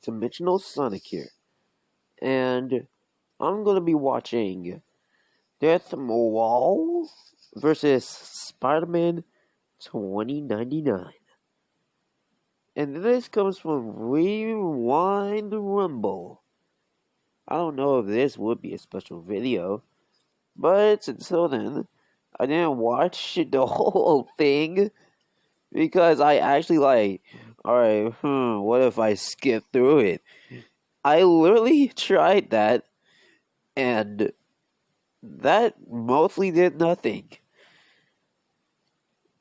Dimensional Sonic here, and I'm gonna be watching Death Maull versus Spider-Man 2099. And this comes from Rewind Rumble. I don't know if this would be a special video, but until then, I didn't watch the whole thing because I actually alright, what if I skip through it? I literally tried that, and that mostly did nothing.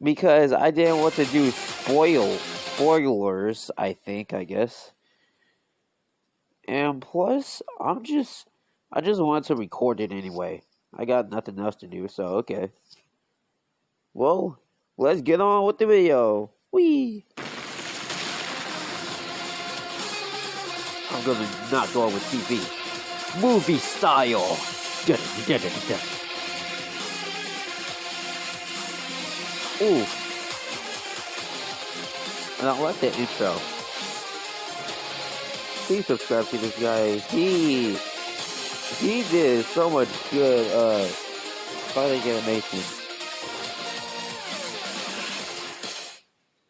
Because I didn't want to do spoilers, I guess. And plus, I just wanted to record it anyway. I got nothing else to do, so okay. Well, let's get on with the video. Whee! I'm gonna not go with TV. Movie style! Ooh. And I like the intro. Please subscribe to this guy. He did so much good fighting animation.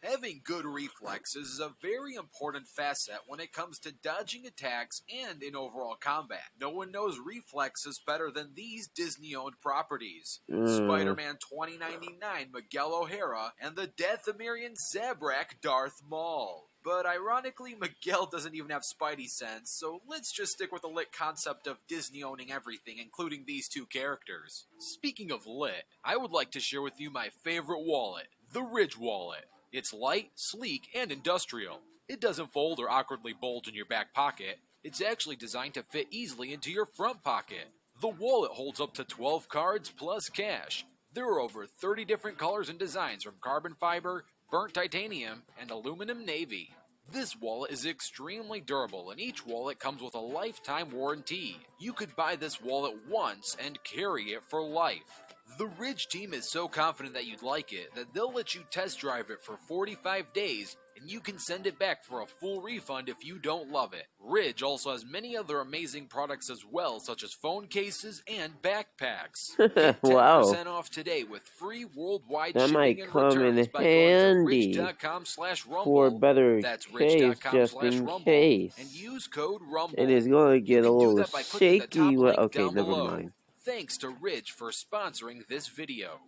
Having good reflexes is a very important facet when it comes to dodging attacks and in overall combat. No one knows reflexes better than these Disney-owned properties. Spider-Man 2099 Miguel O'Hara and the Dathomirian Zabrak Darth Maull. But ironically, Miguel doesn't even have Spidey sense, so let's just stick with the lit concept of Disney owning everything, including these two characters. Speaking of lit, I would like to share with you my favorite wallet, the Ridge Wallet. It's light, sleek, and industrial. It doesn't fold or awkwardly bulge in your back pocket. It's actually designed to fit easily into your front pocket. The wallet holds up to 12 cards plus cash. There are over 30 different colors and designs from carbon fiber, burnt titanium, and aluminum navy. This wallet is extremely durable, and each wallet comes with a lifetime warranty. You could buy this wallet once and carry it for life. The Ridge team is so confident that you'd like it that they'll let you test drive it for 45 days, and you can send it back for a full refund if you don't love it. Ridge also has many other amazing products as well, such as phone cases and backpacks. Get 10% off today with free worldwide shipping and returns by going to ridge.com/rumble. For better That's case, just in case. And use code RUMBLE. It is going to get a little shaky. Okay, never below. mind. Thanks to Ridge for sponsoring this video.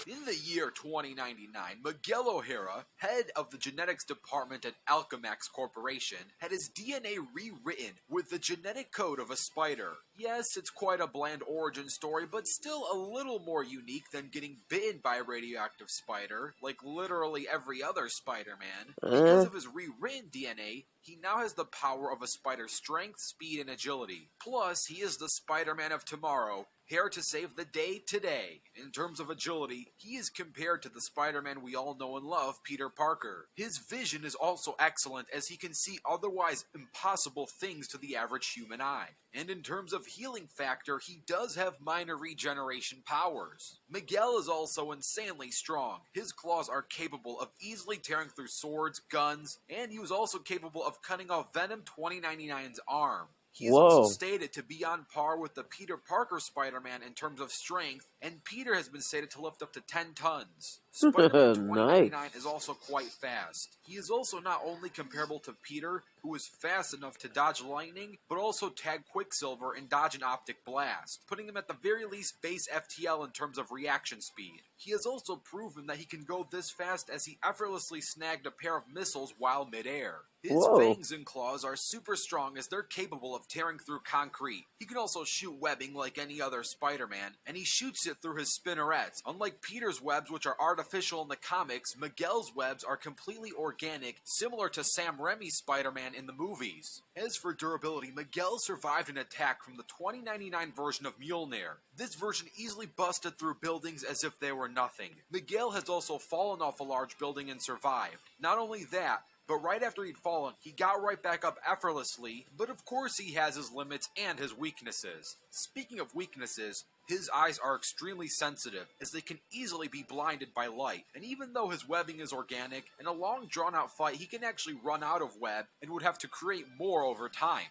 In the year 2099, Miguel O'Hara, head of the genetics department at Alchemax Corporation, had his DNA rewritten with the genetic code of a spider. Yes, it's quite a bland origin story, but still a little more unique than getting bitten by a radioactive spider, like literally every other Spider-Man. Because of his rewritten DNA, he now has the power of a spider's strength, speed, and agility. Plus, he is the Spider-Man of tomorrow, here to save the day today. In terms of agility, he is compared to the Spider-Man we all know and love, Peter Parker. His vision is also excellent as he can see otherwise impossible things to the average human eye. And in terms of healing factor, he does have minor regeneration powers. Miguel is also insanely strong. His claws are capable of easily tearing through swords, guns, and he was also capable of cutting off Venom 2099's arm. He is also stated to be on par with the Peter Parker Spider-Man in terms of strength, and Peter has been stated to lift up to 10 tons. Spider-Man 2099 is also quite fast. He is also not only comparable to Peter, who is fast enough to dodge lightning, but also tag Quicksilver and dodge an optic blast, putting him at the very least base FTL in terms of reaction speed. He has also proven that he can go this fast as he effortlessly snagged a pair of missiles while midair. His fangs and claws are super strong as they're capable of tearing through concrete. He can also shoot webbing like any other Spider-Man, and he shoots it through his spinnerets. Unlike Peter's webs, which are artificial in the comics, Miguel's webs are completely organic, similar to Sam Raimi's Spider-Man in the movies. As for durability, Miguel survived an attack from the 2099 version of Mjolnir. This version easily busted through buildings as if they were nothing. Miguel has also fallen off a large building and survived. Not only that, but right after he'd fallen, he got right back up effortlessly, but of course he has his limits and his weaknesses. Speaking of weaknesses, his eyes are extremely sensitive, as they can easily be blinded by light, and even though his webbing is organic, in a long drawn-out fight he can actually run out of web and would have to create more over time.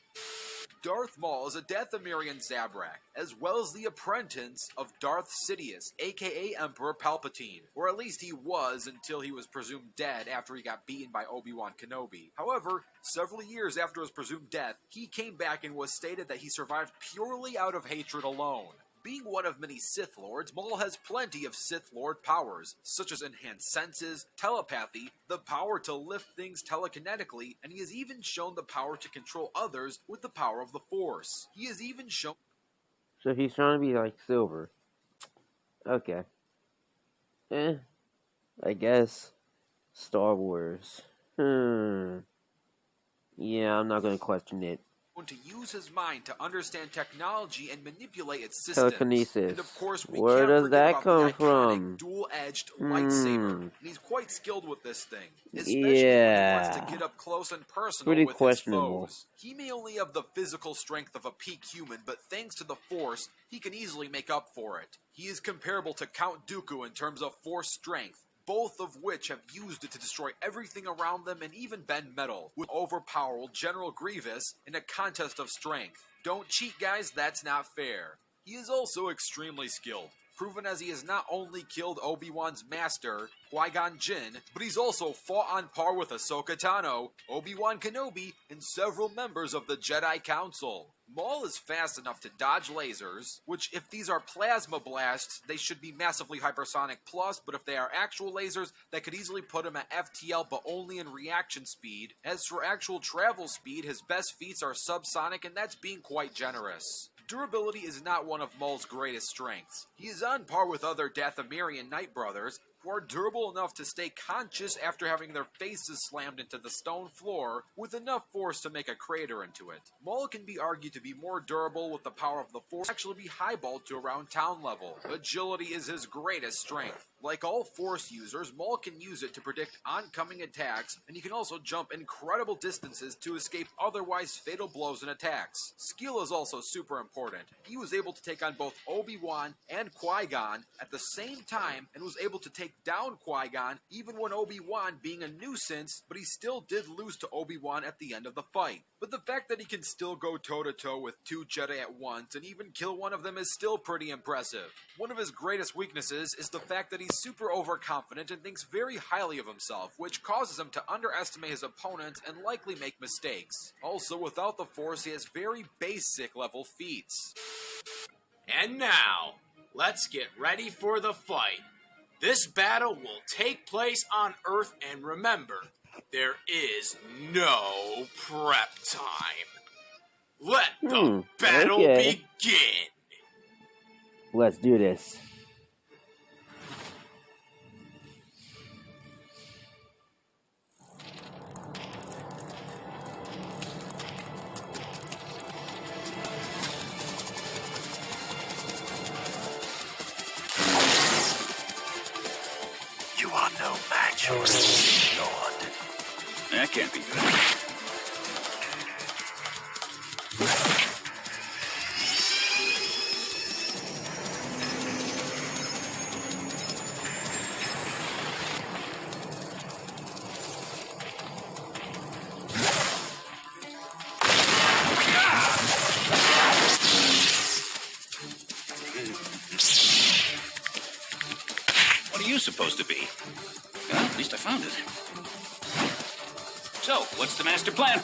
Darth Maull is a Dathomirian Zabrak, as well as the apprentice of Darth Sidious, aka Emperor Palpatine, or at least he was until he was presumed dead after he got beaten by Obi-Wan Kenobi. However, several years after his presumed death, he came back and was stated that he survived purely out of hatred alone. Being one of many Sith Lords, Maull has plenty of Sith Lord powers, such as enhanced senses, telepathy, the power to lift things telekinetically, and he has even shown the power to control others with the power of the Force. He has even shown... So he's trying to be like Silver. Okay. I guess. Star Wars. Yeah, I'm not gonna question it. To use his mind to understand technology and manipulate its systems. Telekinesis. And of course, we Where can't does forget that about come the iconic from? dual-edged lightsaber. And he's quite skilled with this thing, especially when he wants to get up close and personal Pretty with questionable. his foes. He may only have the physical strength of a peak human, but thanks to the Force, he can easily make up for it. He is comparable to Count Dooku in terms of Force strength, both of which have used it to destroy everything around them and even bend metal, with overpower General Grievous in a contest of strength. Don't cheat, guys, that's not fair. He is also extremely skilled, proven as he has not only killed Obi-Wan's master, Qui-Gon Jinn, but he's also fought on par with Ahsoka Tano, Obi-Wan Kenobi, and several members of the Jedi Council. Maull is fast enough to dodge lasers, which if these are plasma blasts, they should be massively hypersonic plus, but if they are actual lasers, that could easily put him at FTL but only in reaction speed. As for actual travel speed, his best feats are subsonic, and that's being quite generous. Durability is not one of Maull's greatest strengths. He is on par with other Dathomirian Knight brothers, who are durable enough to stay conscious after having their faces slammed into the stone floor, with enough force to make a crater into it. Maull can be argued to be more durable with the power of the Force, actually be highballed to around town level. Agility is his greatest strength. Like all Force users, Maull can use it to predict oncoming attacks, and he can also jump incredible distances to escape otherwise fatal blows and attacks. Skill is also super important. He was able to take on both Obi-Wan and Qui-Gon at the same time, and was able to take down Qui-Gon even when Obi-Wan being a nuisance, but he still did lose to Obi-Wan at the end of the fight. But the fact that he can still go toe-to-toe with two Jedi at once and even kill one of them is still pretty impressive. One of his greatest weaknesses is the fact that he's super overconfident and thinks very highly of himself, which causes him to underestimate his opponents and likely make mistakes. Also, without the Force, he has very basic level feats. And now, let's get ready for the fight. This battle will take place on Earth, and remember, there is no prep time. Let the battle begin. Let's do this. You are no match for me, Lord. That can't be good. What are you supposed to be? Well, at least I found it. So, what's the master plan?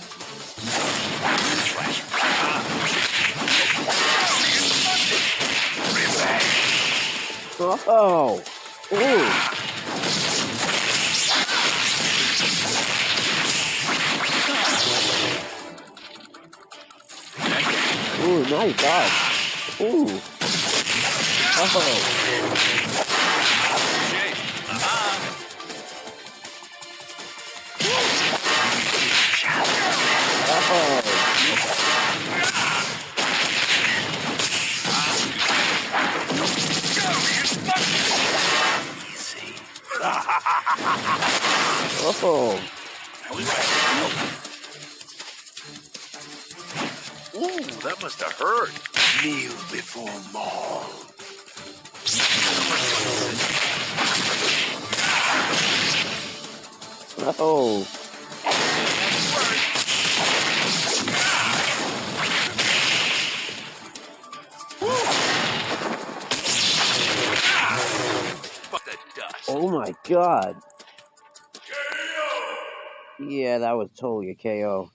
Oh! Ooh! Ooh, nice dodge. Ooh! Oh! Oh! Ooh, that must have hurt. Kneel before Maull. Oh. The dust. Oh my god. Yeah, that was totally a KO.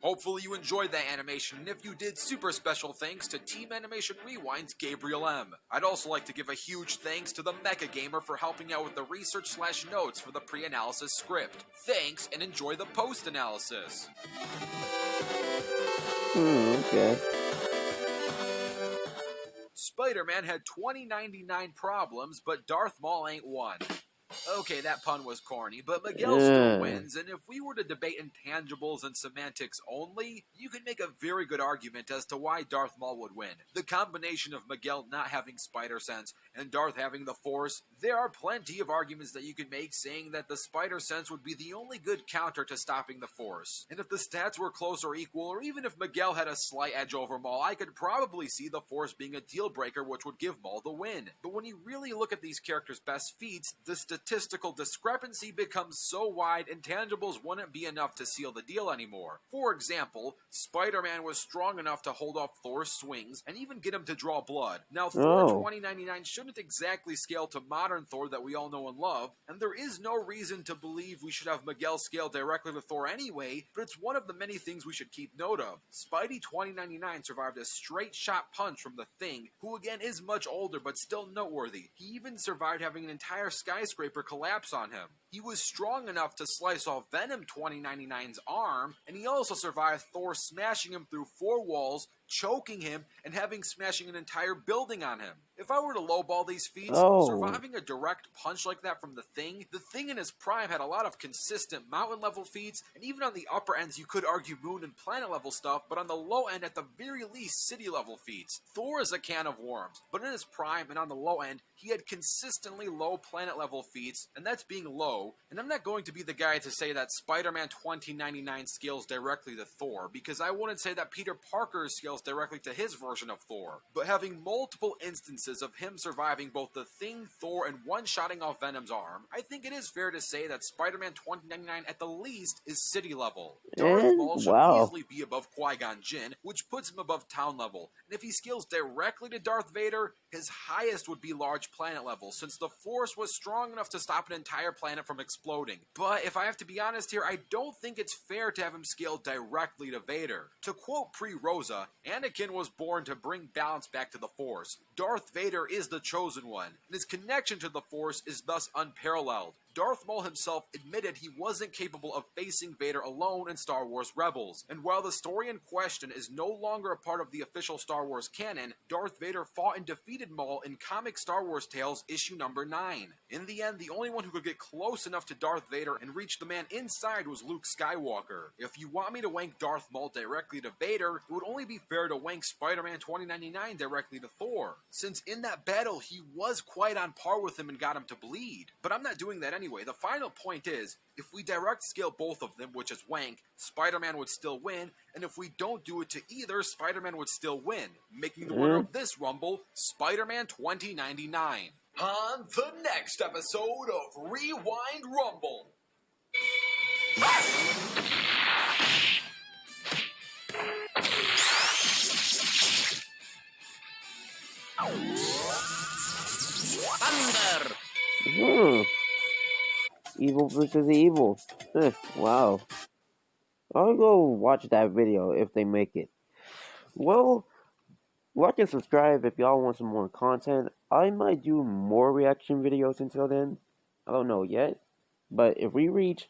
Hopefully you enjoyed that animation, and if you did, super special thanks to Team Animation Rewind's Gabriel M. I'd also like to give a huge thanks to the Mecha Gamer for helping out with the research/notes for the pre-analysis script. Thanks, and enjoy the post-analysis. Okay. Spider-Man had 2099 problems, but Darth Maul ain't one. Okay, that pun was corny, but Miguel still wins, and if we were to debate intangibles and semantics only, you could make a very good argument as to why Darth Maul would win. The combination of Miguel not having spider sense and Darth having the Force, there are plenty of arguments that you could make saying that the spider sense would be the only good counter to stopping the Force. And if the stats were close or equal, or even if Miguel had a slight edge over Maul, I could probably see the Force being a deal breaker which would give Maul the win. But when you really look at these characters' best feats, the statistical discrepancy becomes so wide, intangibles wouldn't be enough to seal the deal anymore. For example, Spider-Man was strong enough to hold off Thor's swings and even get him to draw blood. Now, Thor 2099 shouldn't exactly scale to modern Thor that we all know and love, and there is no reason to believe we should have Miguel scale directly to Thor anyway, but it's one of the many things we should keep note of. Spidey 2099 survived a straight shot punch from the Thing, who again is much older but still noteworthy. He even survived having an entire skyscraper collapse on him. He was strong enough to slice off Venom 2099's arm, and he also survived Thor smashing him through 4 walls, choking him, and smashing an entire building on him. If I were to lowball these feats, surviving a direct punch like that from the Thing in his prime had a lot of consistent mountain level feats, and even on the upper ends you could argue moon and planet level stuff, but on the low end at the very least city level feats. Thor is a can of worms, but in his prime and on the low end, he had consistently low planet level feats, and that's being low, and I'm not going to be the guy to say that Spider-Man 2099 scales directly to Thor, because I wouldn't say that Peter Parker scales directly to his version of Thor, but having multiple instances of him surviving both the Thing, Thor, and one-shotting off Venom's arm, I think it is fair to say that Spider-Man 2099 at the least is city level. Darth Maul should easily be above Qui-Gon Jinn, which puts him above town level, and if he scales directly to Darth Vader, his highest would be large planet level, since the Force was strong enough to stop an entire planet from exploding. But if I have to be honest here, I don't think it's fair to have him scale directly to Vader. To quote Pre-Rosa, Anakin was born to bring balance back to the Force. Darth Vader is the chosen one, and his connection to the Force is thus unparalleled. Darth Maul himself admitted he wasn't capable of facing Vader alone in Star Wars Rebels, and while the story in question is no longer a part of the official Star Wars canon, Darth Vader fought and defeated Maul in comic Star Wars Tales issue number 9. In the end, the only one who could get close enough to Darth Vader and reach the man inside was Luke Skywalker. If you want me to wank Darth Maul directly to Vader, it would only be fair to wank Spider-Man 2099 directly to Thor, since in that battle he was quite on par with him and got him to bleed. But I'm not doing that anyway. The final point is, if we direct scale both of them, which is wank, Spider-Man would still win, and if we don't do it to either, Spider-Man would still win, making the winner of this Rumble, Spider-Man 2099. On the next episode of Rewind Rumble. Thunder! Evil versus evil. Wow. I'll go watch that video if they make it. Well, like and subscribe if y'all want some more content. I might do more reaction videos until then. I don't know yet. But if we reach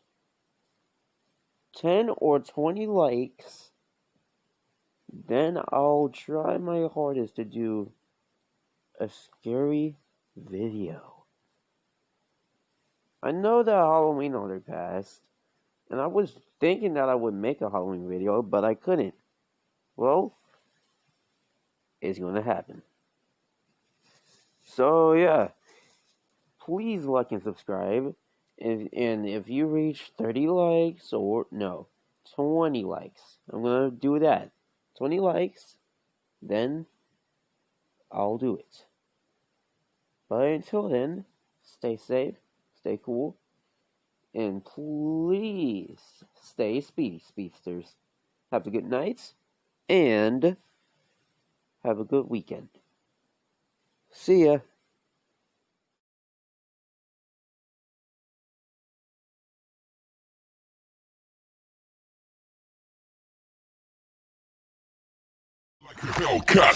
10 or 20 likes, then I'll try my hardest to do a scary video. I know that Halloween already passed, and I was thinking that I would make a Halloween video, but I couldn't. Well, it's gonna happen. So yeah, please like and subscribe. And if you reach 30 likes, or no, 20 likes, I'm going to do that. 20 likes, then I'll do it. But until then, stay safe, stay cool, and please stay speedy, speedsters. Have a good night, and have a good weekend. See ya. Hellcat.